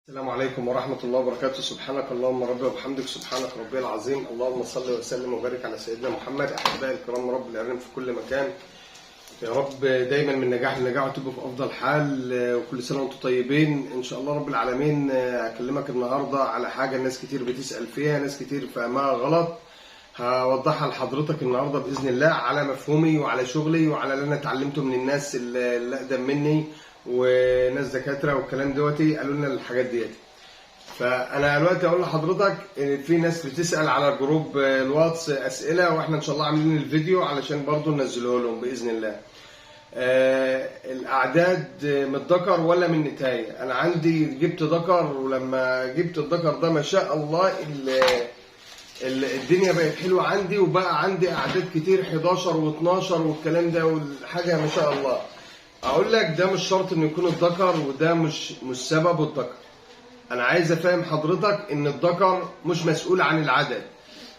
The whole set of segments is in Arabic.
السلام عليكم ورحمة الله وبركاته. سبحانك اللهم ربي وبحمدك، سبحانك ربي العظيم. اللهم صل وسلم وبارك على سيدنا محمد. أحبائي الكرام، رب العالمين في كل مكان، يا رب دايما من نجاح لنجاح وتبقوا في أفضل حال، وكل سنة وأنتم طيبين إن شاء الله رب العالمين. هكلمك النهاردة على حاجة ناس كتير بتسأل فيها، ناس كتير فاهمها غلط، هوضحها لحضرتك النهارده باذن الله على مفهومي وعلى شغلي وعلى اللي انا اتعلمته من الناس اللي اقدم مني وناس دكاتره والكلام دوتي قالوا لنا الحاجات ديت. فانا دلوقتي اقول لحضرتك ان في ناس بتسال على جروب الواتس اسئله، واحنا ان شاء الله عاملين الفيديو علشان برضو ننزله لهم باذن الله. الاعداد من الذكر ولا من النتايه؟ انا عندي جبت ذكر، ولما جبت الذكر ده ما شاء الله الدنيا بقت حلوه عندي، وبقى عندي اعداد كتير 11 و12 والكلام ده، والحاجه ما شاء الله. اقول لك ده مش شرط انه يكون الذكر، وده مش سبب الذكر. انا عايز افهم حضرتك ان الذكر مش مسؤول عن العدد.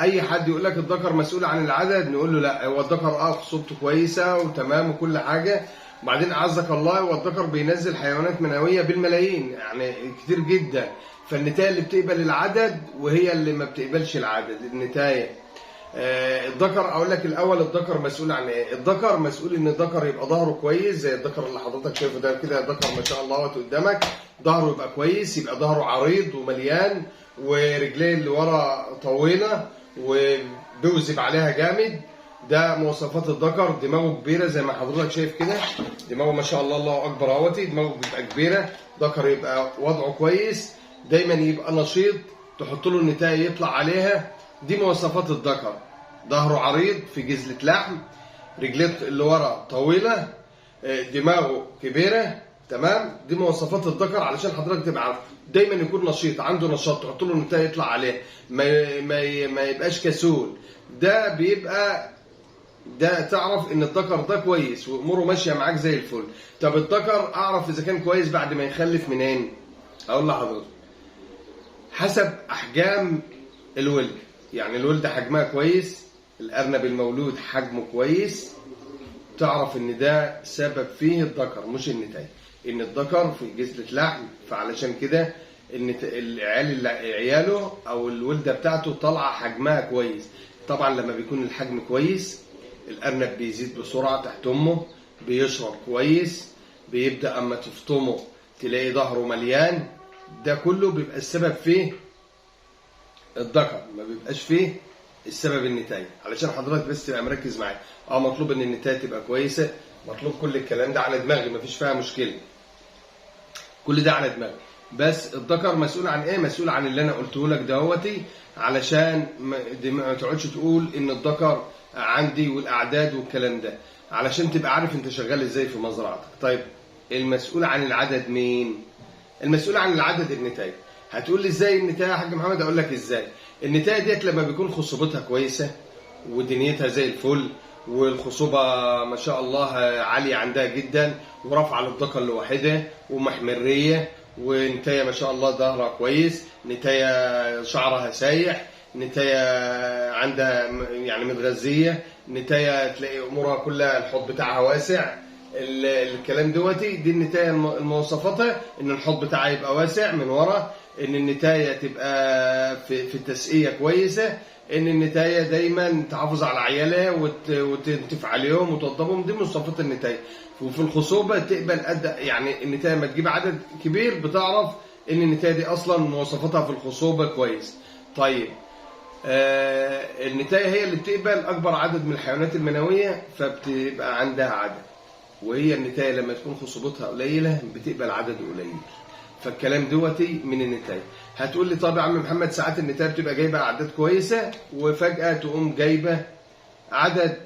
اي حد يقول لك الذكر مسؤول عن العدد نقول له لا، هو الذكر خصوبته كويسه وتمام وكل حاجه، وبعدين اعزك الله هو الذكر بينزل حيوانات منويه بالملايين، يعني كتير جدا. فالنتايه اللي بتقبل العدد وهي اللي ما بتقبلش العدد النتايه. الذكر اقول لك الاول الذكر مسؤول عن ايه؟ الذكر مسؤول ان الذكر يبقى ظهره كويس، زي الذكر اللي حضرتك شايفه ده كده، الذكر ما شاء الله قدامك ظهره يبقى كويس، يبقى ظهره عريض ومليان، ورجليه اللي ورا طويله وبيوزب عليها جامد. ده مواصفات الذكر. دماغه كبيره زي ما حضرتك شايف كده، دماغه ما شاء الله الله اكبر اهوتي، دماغه بتبقى كبيره. ذكر يبقى وضعه كويس، دايما يبقى نشيط، تحط له النتايه يطلع عليها. دي مواصفات الذكر. ظهره عريض في جزلة لحم، رجليه اللي ورا طويله، دماغه كبيره، تمام. دي مواصفات الذكر علشان حضرتك تبقى عارف. دايما يكون نشيط، عنده نشاط، تحط له النتايه يطلع عليه، ما يبقاش كسول. ده بيبقى تعرف ان الذكر ده كويس واموره ماشيه معاك زي الفل. طب الذكر اعرف اذا كان كويس بعد ما يخلف منين؟ اقول لحضرتك حسب احجام الولد. يعني الولد حجمها كويس، الارنب المولود حجمه كويس، تعرف ان ده سبب فيه الذكر مش النتايه. ان الذكر في جزلة لحم، فعلشان كده ان عياله او الولده بتاعته طالعه حجمها كويس. طبعا لما بيكون الحجم كويس الارنب بيزيد بسرعه تحت امه، بيشرب كويس، بيبدا اما تفطمه تلاقي ظهره مليان. ده كله بيبقى السبب فيه الذكر، ما بيبقاش فيه السبب النتايه. علشان حضرتك بس تبقى مركز معايا. مطلوب ان النتايه تبقى كويسه، مطلوب كل الكلام ده على دماغي، مفيش فيها مشكله، كل ده على دماغي. بس الذكر مسؤول عن ايه؟ مسؤول عن اللي انا قلته لك دهوتي، علشان ما تقعدش تقول ان الذكر عندي والاعداد والكلام ده، علشان تبقى عارف انت شغال ازاي في مزرعتك. طيب المسؤول عن العدد مين؟ المسؤول عن العدد النتايه. هتقول لي ازاي النتايه يا حاج محمد؟ اقول لك ازاي. النتايه ديت لما بيكون خصوبتها كويسه ودنيتها زي الفل، والخصوبه ما شاء الله عاليه عندها جدا، ورافعه للذكر لوحدها، ومحمريه، ونتايه ما شاء الله ظهرها كويس، نتايه شعرها سايح، نتايه عندها يعني متغذيه، نتايه تلاقي امورها كلها الحوض بتاعها واسع، الكلام دوتي. دي النتايه مواصفاتها ان الحوض بتاعها يبقى واسع من ورا، ان النتايه تبقى في التسقيه كويسه، ان النتايه دايما تحافظ على عيالها وتنتف عليهم وتوضبهم. دي مواصفات النتايه. وفي الخصوبه تقبل يعني النتايه لما تجيب عدد كبير بتعرف ان النتايه دي اصلا مواصفاتها في الخصوبه كويس. طيب النتايه هي اللي بتقبل اكبر عدد من الحيوانات المنويه، فبتبقى عندها عدد. وهي النتايه لما تكون خصوبتها قليله بتقبل عدد قليل. فالكلام دوتي من النتايه. هتقول لي طب يا عم محمد ساعات النتايه بتبقى جايبه اعداد كويسه وفجاه تقوم جايبه عدد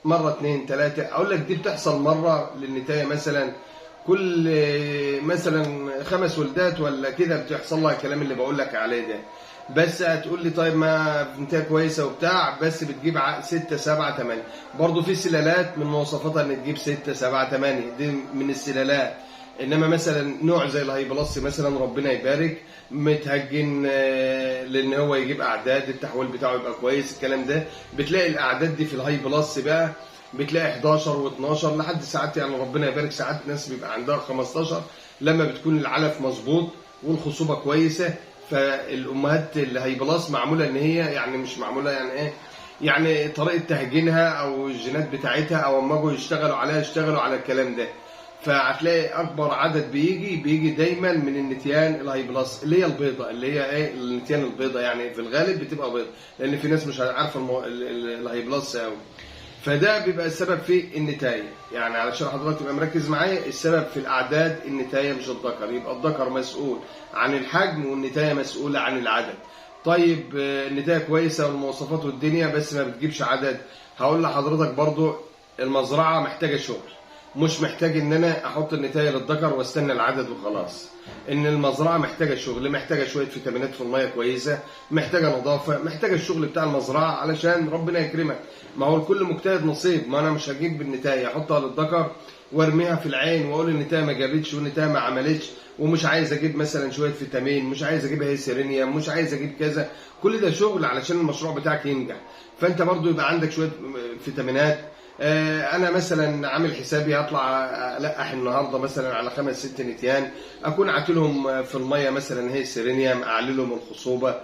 مره 2 3. اقول لك دي بتحصل مره للنتايه مثلا كل مثلا 5 ولدات ولا كده بتحصل لها الكلام اللي بقول لك عليه ده. بس هتقول لي طيب ما نتايه كويسه وبتاع، بس بتجيب 6 7 8. برضه في سلالات من مواصفاتها ان تجيب 6 7 8، دي من السلالات. انما مثلا نوع زي الهاي بلس مثلا ربنا يبارك متهجن لان هو يجيب اعداد، التحويل بتاعه يبقى كويس، الكلام ده. بتلاقي الاعداد دي في الهاي بلس بقى بتلاقي 11 و12 لحد ساعات، يعني ربنا يبارك ساعات ناس بيبقى عندها 15 لما بتكون العلف مظبوط والخصوبه كويسه. فالامهات اللي هي بلاس معموله ان هي يعني مش معموله يعني ايه، يعني طريقه تهجينها او الجينات بتاعتها او اما اجوا يشتغلوا عليها يشتغلوا على الكلام ده. فهتلاقي اكبر عدد بيجي دايما من النتيان الهاي بلس اللي هي البيضه، اللي هي ايه النتيان البيضه، يعني في الغالب بتبقى بيضه، لان في ناس مش عارفه الهاي بلس قوي. فده بيبقى السبب في النتايه. يعني علشان حضرتك تبقى مركز معايا، السبب في الاعداد النتايه مش الذكر. يبقى الذكر مسؤول عن الحجم والنتايه مسؤوله عن العدد. طيب النتايه كويسه والمواصفات والدنيا بس ما بتجيبش عدد. هقول لحضرتك برضو المزرعه محتاجه شغل، مش محتاج ان انا احط النتايه للذكر واستنى العدد وخلاص. ان المزرعه محتاجه شغل، محتاجه شويه فيتامينات في الميه كويسه، محتاجه نظافه، محتاجه الشغل بتاع المزرعه علشان ربنا يكرمك. ما هو الكل مجتهد نصيب. ما انا مش هجيب بالنتايه احطها للذكر وارميها في العين واقول النتايه ما جابتش والنتايه ما عملتش، ومش عايز اجيب مثلا شويه فيتامين، مش عايز اجيب هيسيرينيوم، مش عايز اجيب كذا. كل ده شغل علشان المشروع بتاعك ينجح. فانت برضو يبقى عندك شويه فيتامينات. انا مثلا عامل حسابي هطلع القح النهارده مثلا على 5 6 نتيان، اكون عاتلهم في الميه مثلا هي سيرينيوم، اعللهم الخصوبه،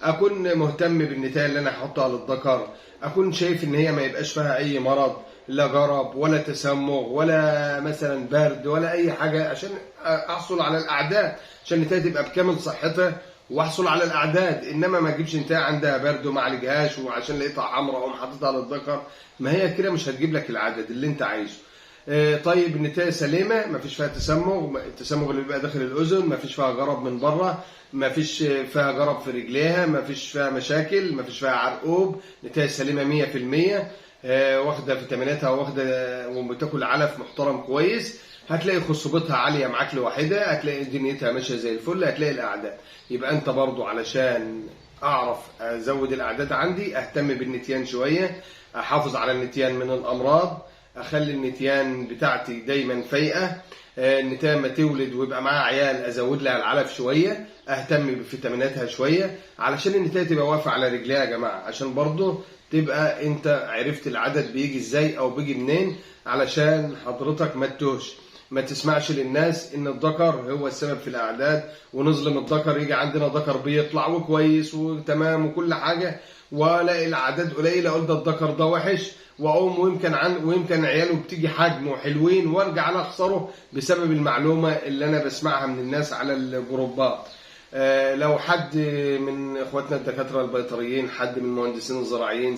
اكون مهتم بالنتايه اللي انا هحطها للذكر، اكون شايف ان هي ما يبقاش فيها اي مرض، لا جرب ولا تسمغ ولا مثلا برد ولا اي حاجه، عشان احصل على الاعداد، عشان النتايه تبقى بكامل صحتها واحصل على الاعداد. انما ما اجيبش نتايه عندها برد وما عالجهاش وعشان لقيتها حمراء اقوم حاططها للذكر، ما هي كده مش هتجيب لك العدد اللي انت عايزه. طيب النتايه سليمه، ما فيش فيها تسمغ، التسمغ اللي بيبقى داخل الاذن، ما فيش فيها جرب من بره، ما فيش فيها جرب في رجليها، ما فيش فيها مشاكل، ما فيش فيها عرقوب، نتايه سليمه 100%، واخده فيتاميناتها واخده وبتاكل علف محترم كويس، هتلاقي خصوبتها عاليه معاك لوحدها، هتلاقي دنيتها ماشيه زي الفل، هتلاقي الاعداد. يبقى انت برضو علشان اعرف ازود الاعداد عندي اهتم بالنتيان شويه، احافظ على النتيان من الامراض، اخلي النتيان بتاعتي دايما فايقه. النتيان ما تولد ويبقى معاها عيال ازود لها العلف شويه، اهتم بفيتاميناتها شويه علشان النتايه تبقى واقفه على رجليها يا جماعه، عشان برضو تبقى انت عرفت العدد بيجي ازاي او بيجي منين، علشان حضرتك ما تتوهش. ما تسمعش للناس ان الذكر هو السبب في الاعداد ونظلم الذكر. يجي عندنا ذكر بيطلع وكويس وتمام وكل حاجه، والاقي الاعداد قليله اقول ده الذكر ده وحش، واقوم ويمكن عياله بتيجي حجم وحلوين وارجع انا اخسره بسبب المعلومه اللي انا بسمعها من الناس على الجروبات. لو حد من اخواتنا الدكاتره البيطريين، حد من المهندسين الزراعيين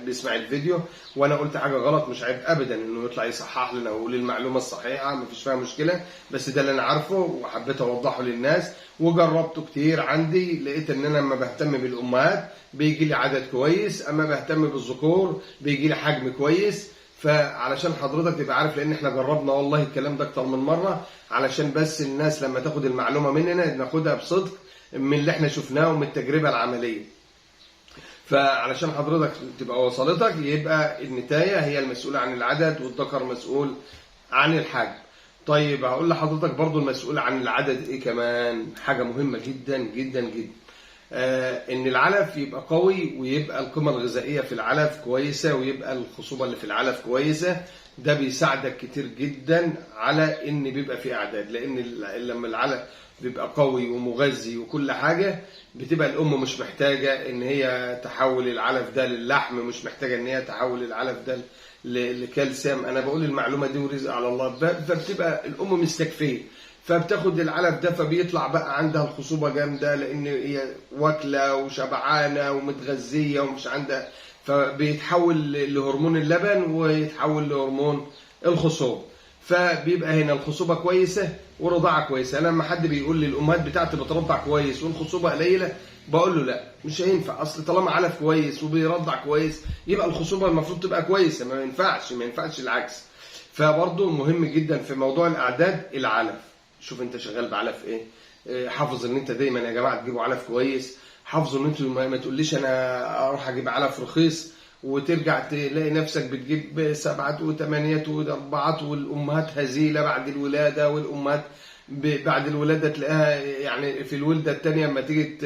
بيسمع الفيديو وانا قلت حاجه غلط، مش عيب ابدا انه يطلع يصحح لنا ويقول المعلومه الصحيحه، مفيش فيها مشكله، بس ده اللي انا عارفه وحبيت اوضحه للناس وجربته كتير عندي. لقيت ان انا لما بهتم بالامهات بيجي لي عدد كويس، اما بهتم بالذكور بيجي لي حجم كويس. فعلشان حضرتك تبقى عارف، لان احنا جربنا والله الكلام ده اكتر من مره، علشان بس الناس لما تاخد المعلومه مننا ناخدها بصدق من اللي احنا شفناه ومن التجربه العمليه. فعلشان حضرتك تبقى وصلتك، يبقى النتايه هي المسؤوله عن العدد والذكر مسؤول عن الحجم. طيب هقول لحضرتك برضو المسؤول عن العدد ايه كمان، حاجه مهمه جدا جدا جدا، ان العلف يبقى قوي ويبقى القيمه الغذائيه في العلف كويسه ويبقى الخصوبه اللي في العلف كويسه. ده بيساعدك كتير جدا على ان بيبقى في اعداد، لان لما العلف بيبقى قوي ومغذي وكل حاجه، بتبقى الام مش محتاجه ان هي تحول العلف ده للحم، مش محتاجه ان هي تحول العلف ده لكالسيوم. انا بقول المعلومه دي ورزق على الله. فبتبقى الام مستكفيه، فبتاخد العلف ده فبيطلع بقى عندها الخصوبه جامده، لان هي واكله وشبعانه ومتغذيه ومش عندها، فبيتحول لهرمون اللبن ويتحول لهرمون الخصوبه. فبيبقى هنا الخصوبه كويسه ورضاعه كويسه. انا لما حد بيقول لي الامهات بتاعتي بترضع كويس والخصوبه قليله، بقول له لا، مش هينفع. اصل طالما علف كويس وبيرضع كويس يبقى الخصوبه المفروض تبقى كويسه، ما ينفعش العكس. فبرضه مهم جدا في موضوع الاعداد العلف. شوف انت شغال بعلف ايه، حافظ ان انت دايما يا جماعه تجيبوا علف كويس. حافظوا ان انتوا ما تقوليش انا اروح اجيب علف رخيص وترجع تلاقي نفسك بتجيب 7 و8 و4 والامهات هزيله بعد الولاده، والامهات بعد الولاده تلاقيها يعني في الولاده الثانيه لما تيجي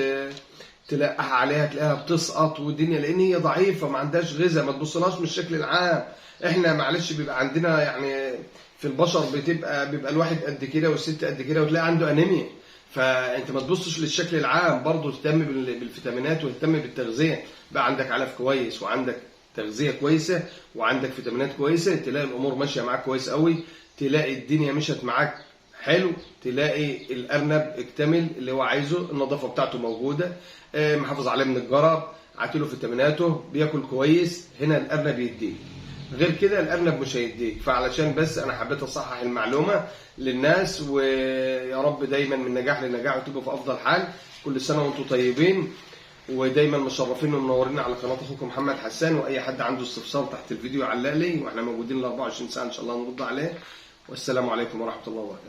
تلقح عليها تلاقيها بتسقط والدنيا، لان هي ضعيفه ما عندهاش غذاء. ما تبصلهاش من الشكل العام. احنا معلش بيبقى عندنا يعني في البشر بيبقى الواحد قد كده والست قد كده وتلاقي عنده انيميا. فانت ما تبصش للشكل العام، برضه تهتم بالفيتامينات واهتم بالتغذيه. بقى عندك علف كويس وعندك تغذيه كويسه وعندك فيتامينات كويسه، تلاقي الامور ماشيه معاك كويس قوي، تلاقي الدنيا مشت معاك حلو، تلاقي الارنب اكتمل اللي هو عايزه، النظافه بتاعته موجوده، محافظ عليه من الجرب، عاتله فيتاميناته، بياكل كويس. هنا الارنب يديك، غير كده الارنب مش هيديك. فعلشان بس انا حبيت اصحح المعلومه للناس، ويا رب دايما من نجاح لنجاح وتبقوا في افضل حال. كل سنه وانتم طيبين، ودايما مشرفين ومنورين على قناه اخوكم محمد حسان. واي حد عنده استفسار تحت الفيديو يعلق لي، واحنا موجودين ال 24 ساعه ان شاء الله نرد عليه. والسلام عليكم ورحمه الله وبركاته.